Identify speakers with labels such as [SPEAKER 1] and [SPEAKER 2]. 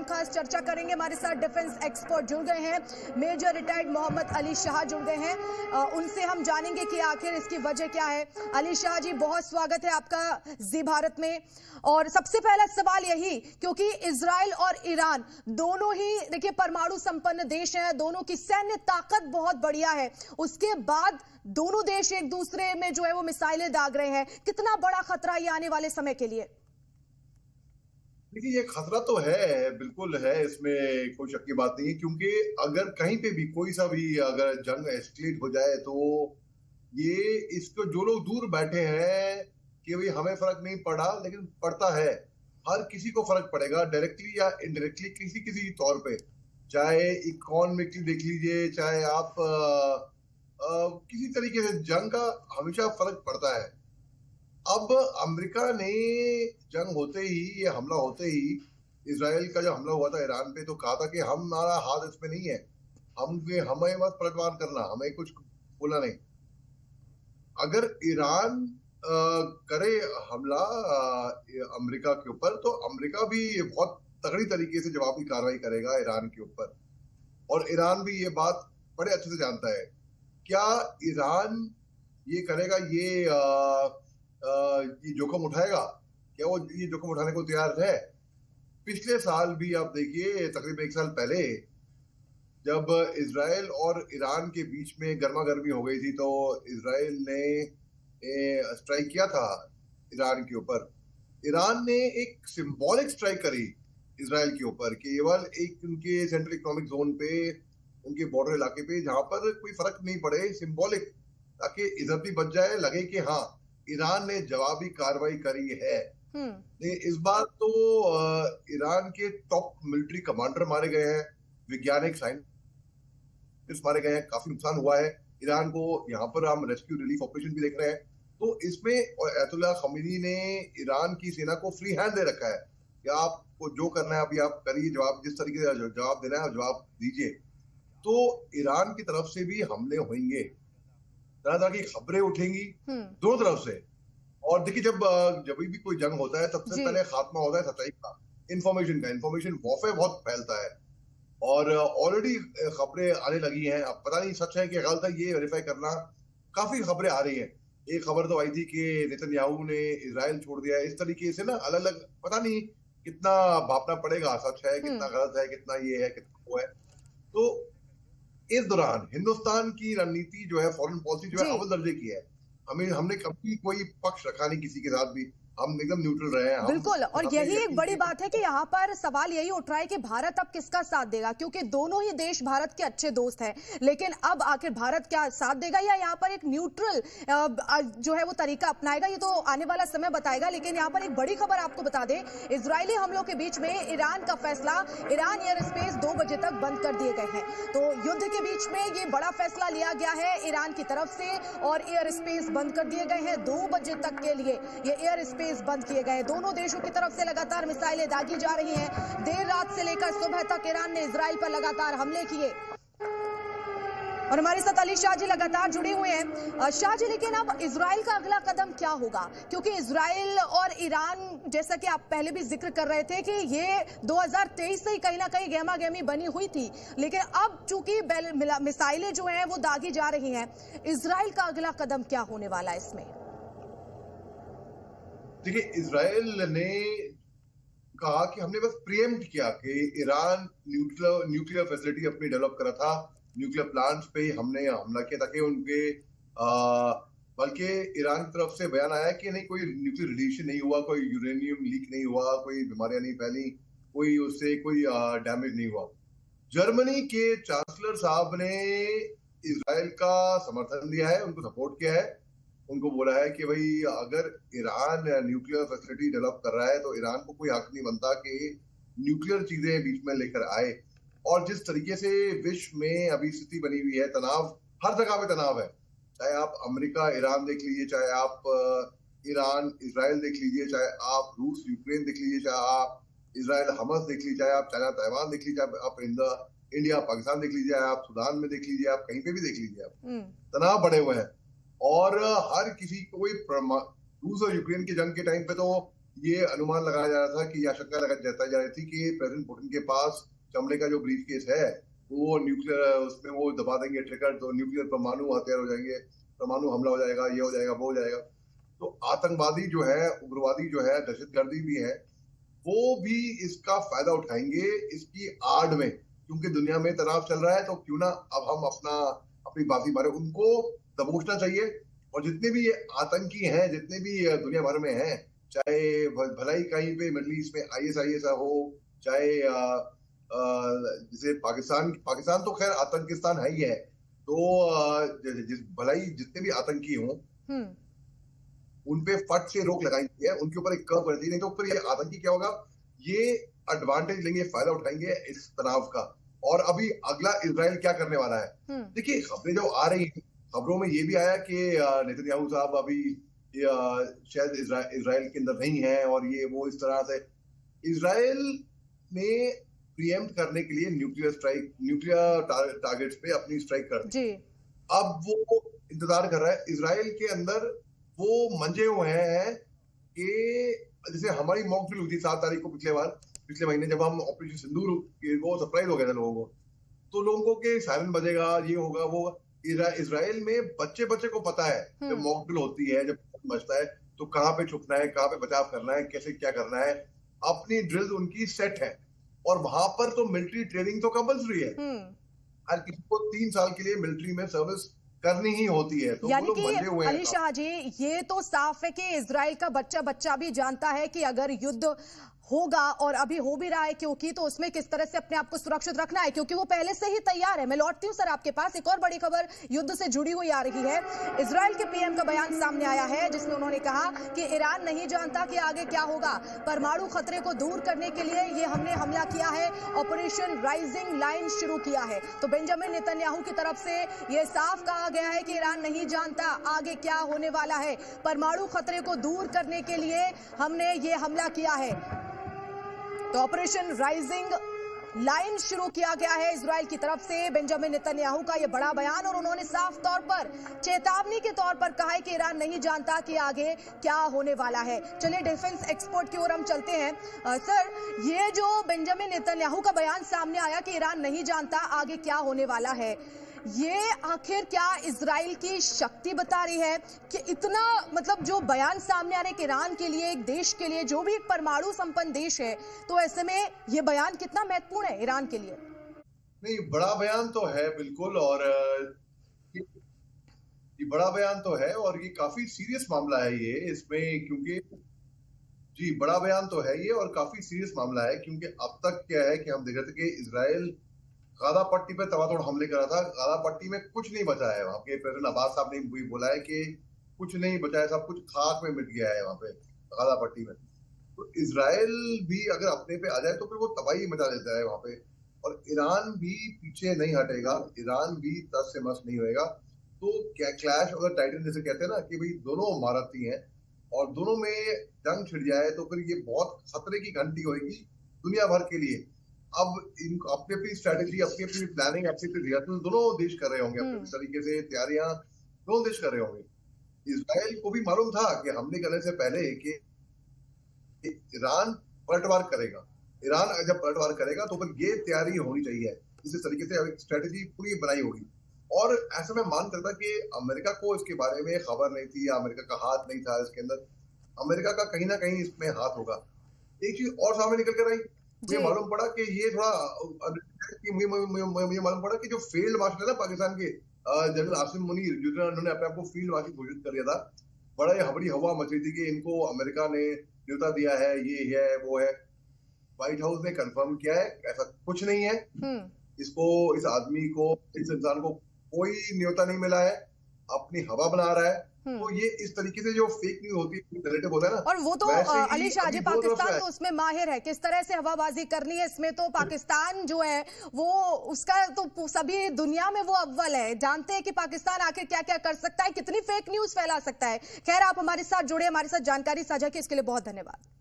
[SPEAKER 1] खास चर्चा करेंगे। हमारे साथ डिफेंस एक्सपर्ट जुड़ गए हैं, मेजर रिटायर्ड मोहम्मद अली शाह जुड़ गए हैं। उनसे हम जानेंगे कि आखिर इसकी वजह क्या है। अली शाह जी, बहुत स्वागत है आपका जी भारत में। और सबसे पहला सवाल यही, क्योंकि इजराइल और ईरान दोनों ही देखिए परमाणु संपन्न देश हैं, दोनों की सैन्य ताकत बहुत बढ़िया है, उसके बाद दोनों देश एक दूसरे में जो है वो मिसाइलें दाग रहे हैं। कितना बड़ा खतरा ये आने वाले समय के लिए?
[SPEAKER 2] देखिए, ये खतरा तो है, बिल्कुल है, इसमें कोई शक की बात नहीं है। क्योंकि अगर कहीं पे भी कोई सा भी अगर जंग एस्केलेट हो जाए तो ये इसको जो लोग दूर बैठे हैं कि भाई हमें फर्क नहीं पड़ा, लेकिन पड़ता है। हर किसी को फर्क पड़ेगा, डायरेक्टली या इनडायरेक्टली, किसी किसी तौर पे। चाहे इकोनॉमिकली देख लीजिए, चाहे आप किसी तरीके से जंग का हमेशा फर्क पड़ता है। अब अमेरिका ने जंग होते ही, ये हमला होते ही, इजराइल का जब हमला हुआ था ईरान पे, तो कहा था कि हमारा हाथ इसमें नहीं है, हमें बस पलटवार करना, हमें कुछ बोला नहीं। अगर ईरान करे हमला अमेरिका के ऊपर, तो अमेरिका भी बहुत तगड़ी तरीके से जवाबी कार्रवाई करेगा ईरान के ऊपर। और ईरान भी ये बात बड़े अच्छे से जानता है। क्या ईरान ये करेगा, ये जोखिम उठाएगा? क्या वो ये जोखिम उठाने को तैयार है? पिछले साल भी आप देखिए, तकरीबन 1 साल पहले जब इजराइल और ईरान के बीच में गर्मा गर्मी हो गई थी, तो इजराइल ने स्ट्राइक किया था ईरान के ऊपर। ईरान ने एक सिंबॉलिक स्ट्राइक करी इजराइल के ऊपर, केवल एक उनके सेंट्रल इकोनॉमिक जोन पे, उनके बॉर्डर इलाके पे, जहां पर कोई फर्क नहीं पड़े, सिंबॉलिक, ताकि इज्जत भी बच जाए, लगे कि हाँ ईरान ने जवाबी कार्रवाई करी है। इस बार तो ईरान के टॉप मिलिट्री कमांडर मारे गए हैं, वैज्ञानिक साइंटिस्ट मारे गए हैं, काफी नुकसान हुआ है ईरान को। यहाँ पर हम रेस्क्यू रिलीफ ऑपरेशन भी देख रहे हैं। तो इसमें अयतुल्लाह खमीनी ने ईरान की सेना को फ्री हैंड दे रखा है कि आपको जो करना है अभी आप करिए, जवाब जिस तरीके से जवाब देना है जवाब दीजिए। तो ईरान की तरफ से भी हमले होंगे, तरह तरह की खबरें उठेंगी दोनों तरफ से। और देखिए, जब भी कोई जंग होता है, सबसे पहले खात्मा होता है सच्चाई का, इन्फॉर्मेशन का। इन्फॉर्मेशन वॉरफेयर बहुत फैलता है और ऑलरेडी खबरें आने लगी हैं। अब पता नहीं सच है कि गलत है, ये वेरीफाई करना। काफी खबरें आ रही हैं। एक खबर तो आई थी कि नेतन्याहू ने इजराइल छोड़ दिया है। इस तरीके से ना अलग अलग, पता नहीं कितना भापना पड़ेगा, सच है कितना गलत है, कितना ये है कितना वो है। तो इस दौरान हिंदुस्तान की रणनीति जो है, फॉरेन पॉलिसी जो है, अव्वल दर्जे की है। हमने कभी कोई पक्ष रखा नहीं किसी के साथ भी, हम एकदम न्यूट्रल रहे हैं।
[SPEAKER 1] बिल्कुल, और यही एक बड़ी बात है कि यहाँ पर सवाल यही उठ रहा है कि भारत अब किसका साथ देगा, क्योंकि दोनों ही देश भारत के अच्छे दोस्त हैं। लेकिन अब आखिर भारत क्या साथ देगा या यहाँ पर एक न्यूट्रल जो है वो तरीका अपनाएगा, ये तो आने वाला समय बताएगा। लेकिन यहाँ पर एक बड़ी खबर आपको बता दें, इजरायली हमलों के बीच में ईरान का फैसला, ईरान एयर स्पेस 2 बजे तक बंद कर दिए गए हैं। तो युद्ध के बीच में ये बड़ा फैसला लिया गया है ईरान की तरफ से, और एयर स्पेस बंद कर दिए गए हैं 2 बजे तक के लिए। ये एयर स्पेस बंद किए गए। दोनों देशों की तरफ से लगातार मिसाइलें दागी जा रही हैं। देर रात से लेकर सुबह तक ईरान ने इजराइल पर लगातार हमले किए। और हमारे साथ अली शाह जी लगातार जुड़े हुए हैं। शाह जी, लेकिन अब इजराइल का अगला कदम क्या होगा? क्योंकि इजराइल और ईरान, जैसा कि आप पहले भी जिक्र कर रहे थे कि ये 2023 से ही कहीं ना कहीं गहमा गहमी बनी हुई थी, लेकिन अब चूंकि मिसाइलें जो हैं वो दागी जा रही हैं, इजराइल का अगला कदम क्या होने वाला है इसमें?
[SPEAKER 2] देखिए, इजराइल ने कहा कि हमने बस प्रीएम्प्ट किया कि ईरान न्यूक्लियर फैसिलिटी अपनी डेवलप करा था, न्यूक्लियर प्लांट्स पे हमने हमला किया, ताकि उनके बल्कि ईरान की तरफ से बयान आया कि नहीं, कोई न्यूक्लियर रेडिएशन नहीं हुआ, कोई यूरेनियम लीक नहीं हुआ, कोई बीमारियां नहीं फैली, कोई उससे कोई डैमेज नहीं हुआ। जर्मनी के चांसलर साहब ने इजराइल का समर्थन दिया है, उनको सपोर्ट किया है। उनको बोला है कि भाई अगर ईरान न्यूक्लियर फैसिलिटी डेवलप कर रहा है तो ईरान को कोई हक नहीं बनता कि न्यूक्लियर चीजें बीच में लेकर आए। और जिस तरीके से विश्व में अभी स्थिति बनी हुई है, तनाव हर जगह पे तनाव है, चाहे आप अमेरिका ईरान देख लीजिए, चाहे आप ईरान इजराइल देख लीजिए, चाहे आप रूस यूक्रेन देख लीजिए, चाहे आप इजराइल हमस देख लीजिए, चाहे आप चाइना ताइवान देख लीजिए, आप इंडिया पाकिस्तान देख लीजिए, आप सुदान में देख लीजिए, आप कहीं पे भी देख लीजिए, आप तनाव बढ़े हुए हैं। और हर किसी को, रूस और यूक्रेन की जंग के टाइम पे तो ये अनुमान लगाया जा रहा था कि यह आशंका जताई जा रही थी कि प्रेसिडेंट पुतिन के पास चमड़े का जो ब्रीफ केस है वो न्यूक्लियर उसमें वो दबा देंगे ट्रिगर, तो न्यूक्लियर परमाणु हथियार हो जाएंगे, परमाणु हमला हो जाएगा, ये हो जाएगा, वो हो जाएगा। तो आतंकवादी जो है, उग्रवादी जो है, दहशतगर्दी भी है, वो भी इसका फायदा उठाएंगे इसकी आड़ में, क्योंकि दुनिया में तनाव चल रहा है, तो क्यों ना अब हम अपनी बाजी मारे। उनको दबोचना चाहिए। और जितने भी ये आतंकी हैं, जितने भी दुनिया भर में हैं, चाहे भलाई कहीं पे मिडल ईस्ट में आईएसआईएस हो, चाहे जैसे पाकिस्तान तो खैर आतंकिस्तान है ही है, तो भलाई जितने भी आतंकी हों उनपे फट से रोक लगाएंगे, उनके ऊपर एक कर्व कर दी, नहीं तो फिर ये आतंकी क्या होगा, ये एडवांटेज लेंगे, फायदा उठाएंगे इस तनाव का। और अभी अगला इजराइल क्या करने वाला है, देखिए खबरें जो आ रही हैं, खबरों में ये भी आया कि नेतन्याहू साहब अभी शायद इजराइल के अंदर नहीं है, और ये वो इस तरह से इजराइल ने प्रीएम्प्ट करने के लिए न्यूक्लियर टारगेट्स पे अपनी स्ट्राइक कर दी। अब वो इंतजार कर रहा है। इजराइल के अंदर वो मंजे हुए हैं कि जैसे हमारी मॉक ड्रिल हुई थी 7 तारीख को पिछले महीने, जब हम ऑपरेशन सिंदूर वो सरप्राइज हो गया था लोगों को, तो लोगों को कि सायरन बजेगा, ये होगा, वो। इजराइल में बच्चे को पता है जब मॉक ड्रिल होती है, जब बजता है, तो कहाँ पे छुपना है, कहाँ पे बचाव करना है, कैसे क्या करना है, अपनी ड्रिल उनकी सेट है। और वहां पर तो मिलिट्री ट्रेनिंग तो कंपल्सरी है, हर किसी को 3 साल के लिए मिलिट्री में सर्विस करनी ही होती है। तो
[SPEAKER 1] यानी कि अली शाह जी, ये तो साफ है कि इजराइल का बच्चा भी जानता है कि अगर युद्ध होगा, और अभी हो भी रहा है, क्योंकि तो उसमें किस तरह से अपने आप को सुरक्षित रखना है, क्योंकि वो पहले से ही तैयार है। मैं लौटती हूँ सर आपके पास, एक और बड़ी खबर युद्ध से जुड़ी हुई आ रही है। इजराइल के पीएम का बयान सामने आया है, जिसमें उन्होंने कहा कि ईरान नहीं जानता कि आगे क्या होगा, परमाणु खतरे को दूर करने के लिए ये हमने हमला किया है, ऑपरेशन राइजिंग लाइन शुरू किया है। तो बेंजामिन नेतन्याहू की तरफ से ये साफ कहा गया है कि ईरान नहीं जानता आगे क्या होने वाला है, परमाणु खतरे को दूर करने के लिए हमने ये हमला किया है। तो ऑपरेशन राइजिंग लाइन शुरू किया गया है इजराइल की तरफ से। बेंजामिन नेतन्याहू का यह बड़ा बयान, और उन्होंने साफ तौर पर चेतावनी के तौर पर कहा है कि ईरान नहीं जानता कि आगे क्या होने वाला है। चलिए डिफेंस एक्सपोर्ट की ओर हम चलते हैं। सर, ये जो बेंजामिन नेतन्याहू का बयान सामने आया कि ईरान नहीं जानता आगे क्या होने वाला है, ये आखिर क्या इजराइल की शक्ति बता रही है कि इतना, मतलब जो बयान सामने आ रहे कि ईरान के लिए, एक देश के लिए जो भी एक परमाणु संपन्न देश है, तो ऐसे में ये बयान कितना महत्वपूर्ण है ईरान के लिए?
[SPEAKER 2] नहीं, बड़ा बयान तो है बिल्कुल, और ये बड़ा बयान तो है, और ये काफी सीरियस मामला है ये, इसमें क्योंकि जी बड़ा बयान तो है ये, और काफी सीरियस मामला है, क्योंकि अब तक क्या है कि हम देख रहे थे कि इजराइल गाजा पट्टी पे तबातोड़ हमले कर रहा था। गाजा पट्टी में कुछ नहीं बचा है, वहां के प्रेसिडेंट अब्बास साहब ने भी बोला है कि कुछ नहीं बचा है, सब कुछ खाक में मिट गया है वहां पे गाजा पट्टी में। तो इजराइल भी अगर अपने पे आ जाए तो फिर वो तबाही मचा देता है वहां पे, और ईरान भी पीछे नहीं हटेगा, ईरान भी तस से मस नहीं होएगा। तो क्या क्लैश अगर टाइटन जैसे कहते हैं ना कि भाई दोनों महारथी हैं और दोनों में जंग छिड़ जाए, तो फिर ये बहुत खतरे की घंटी होगी दुनिया भर के लिए। अब अपनी अपनी स्ट्रेटेजी, अपनी अपनी प्लानिंग, अपनी अपनी रिहर्सल दोनों देश कर रहे होंगे, अपने तरीके से तैयारियां दोनों देश कर रहे होंगे। इजराइल को भी मालूम था कि हमले करने से पहले कि ईरान पलटवार करेगा। ईरान जब पलटवार करेगा तो फिर ये तैयारी होनी चाहिए, इसी तरीके से स्ट्रेटेजी पूरी बनाई होगी। और ऐसा मैं मान सकता कि अमेरिका को इसके बारे में खबर नहीं थी, या अमेरिका का हाथ नहीं था इसके अंदर। अमेरिका का कहीं ना कहीं इसमें हाथ होगा। एक चीज और सामने निकल कर आई, मुझे मालूम पड़ा कि ये थोड़ा मुझे मालूम पड़ा कि जो फील्ड मार्शल है ना पाकिस्तान के, जनरल आसिम मुनीर, जिन्होंने अपने आप को फील्ड मार्शल घोषित कर दिया था, बड़ी हवा मच रही थी कि इनको अमेरिका ने न्योता दिया है, ये है वो है। व्हाइट हाउस ने कंफर्म किया है ऐसा कुछ नहीं है, इसको, इस आदमी को, इस इंसान को कोई न्योता नहीं मिला है, अपनी हवा बना रहा है। तो ये इस तरीके से जो फेक न्यूज होती है, नैरेटिव होता है ना,
[SPEAKER 1] और वो तो अली शाह जी पाकिस्तान तो उसमें माहिर है, किस तरह से हवाबाजी करनी है इसमें तो पाकिस्तान जो है वो, उसका तो सभी दुनिया में वो अव्वल है, जानते हैं कि पाकिस्तान आखिर क्या क्या कर सकता है, कितनी फेक न्यूज फैला सकता है। खैर, आप हमारे साथ जुड़े, हमारे साथ जानकारी साझा की, इसके लिए बहुत धन्यवाद।